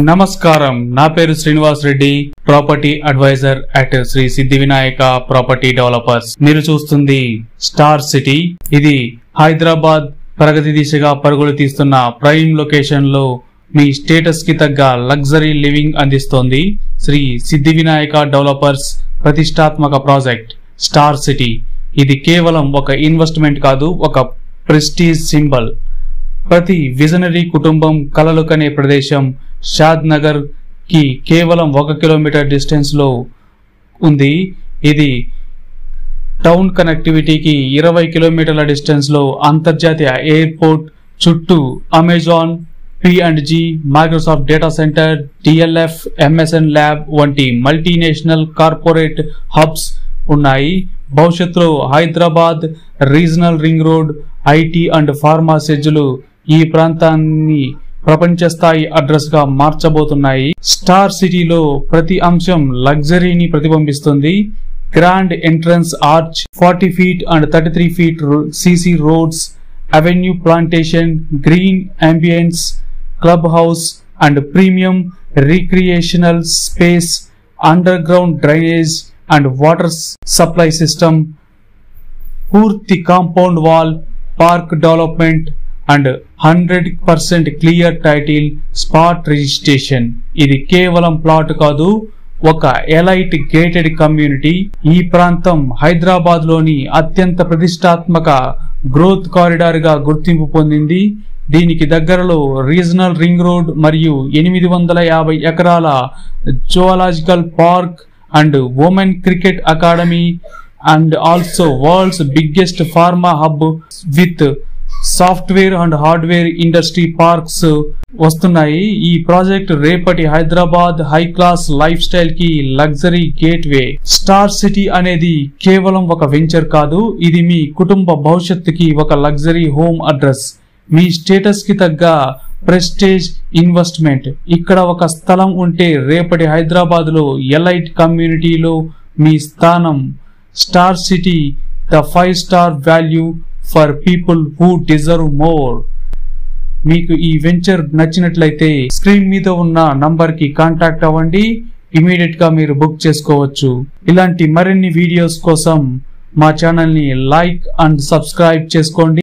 నమస్కారం, నా పేరు Srinivas Reddy, property advisor at Sri Siddhi Vinayaka property developers. మీరు చూస్తుంది స్టార్ సిటీ. ఇది హైదరాబాద్ ప్రగతి దిశగా పరుగులు తీస్తున్న ప్రైమ్ లొకేషన్ లో మీ స్టేటస్ కి తగ్గ లగ్జరీ లివింగ్ అందిస్తోంది శ్రీ సిద్ధి వినాయక డెవలపర్స్ ప్రతిష్టాత్మక ప్రాజెక్ట్ స్టార్ సిటీ. ఇది కేవలం ఒక ఇన్వెస్ట్మెంట్ కాదు, ఒక ప్రెస్టీజ్ సింబల్. ప్రతి విజనరీ కుటుంబం కలలు కనే ప్రదేశం షాద్ నగర్ కి కేవలం 1 కిలోమీటర్ డిస్టెన్స్ లో ఉంది. ఇది టౌన్ కనెక్టివిటీకి 20 కిలోమీటర్ల డిస్టెన్స్ లో అంతర్జాతీయ ఎయిర్పోర్ట్, చుట్టూ Amazon, P&G, Microsoft data centre, DLF, MSN lab వంటి మల్టీనేషనల్ కార్పొరేట్ హబ్స్ ఉన్నాయి. భవిష్యత్తులో Hyderabad regional ring road, IT and pharma సెజ్లు ఈ ప్రాంతాన్ని ప్రపంచ స్థాయి అడ్రస్ గా మార్చబోతున్నాయి. స్టార్ సిటీలో ప్రతి అంశం లగ్జరీని ప్రతిబింబిస్తుంది. Grand entrance arch, 40 feet and 33 feet CC roads, avenue plantation, green ambience, club house and premium recreational space, underground drainage and water supply system, పూర్తి compound wall, park development and 100% clear title, spot registration. ఇది కేవలం plot కాదు, ఒక elite gated community. ఈ ప్రాంతం హైదరాబాద్ లోని అత్యంత ప్రతిష్టాత్మక గ్రోత్ కారిడార్ గా గుర్తింపు పొందింది. దీనికి దగ్గరలో రీజనల్ రింగ్ రోడ్ మరియు 850 ఎకరాల zoological park and women cricket academy and also world's biggest pharma hub with software and hardware industry parks వస్తున్నాయి. ఈ ప్రాజెక్ట్ రేపటి Hyderabad high class life style కి లగ్జరీ గేట్ వే. స్టార్ సిటీ అనేది కేవలం ఒక వెంచర్ కాదు, ఇది మీ కుటుంబ భవిష్యత్తుకి ఒక లగ్జరీ హోమ్ అడ్రస్, మీ స్టేటస్ కి తగ్గ ప్రెస్టేజ్ ఇన్వెస్ట్మెంట్. ఇక్కడ ఒక స్థలం ఉంటే రేపటి హైదరాబాద్ లో ఎలైట్ కమ్యూనిటీలో మీ స్థానం. Star city, the 5-star value for people who deserve more. మీకు ఈ వెంచర్ నచ్చినట్లయితే స్క్రీన్ మీద ఉన్న నంబర్ కి కాంటాక్ట్ అవ్వండి. ఇమీడియట్ గా మీరు బుక్ చేసుకోవచ్చు. ఇలాంటి మరిన్ని వీడియోస్ కోసం మా ఛానల్ ని లైక్ అండ్ సబ్స్క్రైబ్ చేసుకోండి.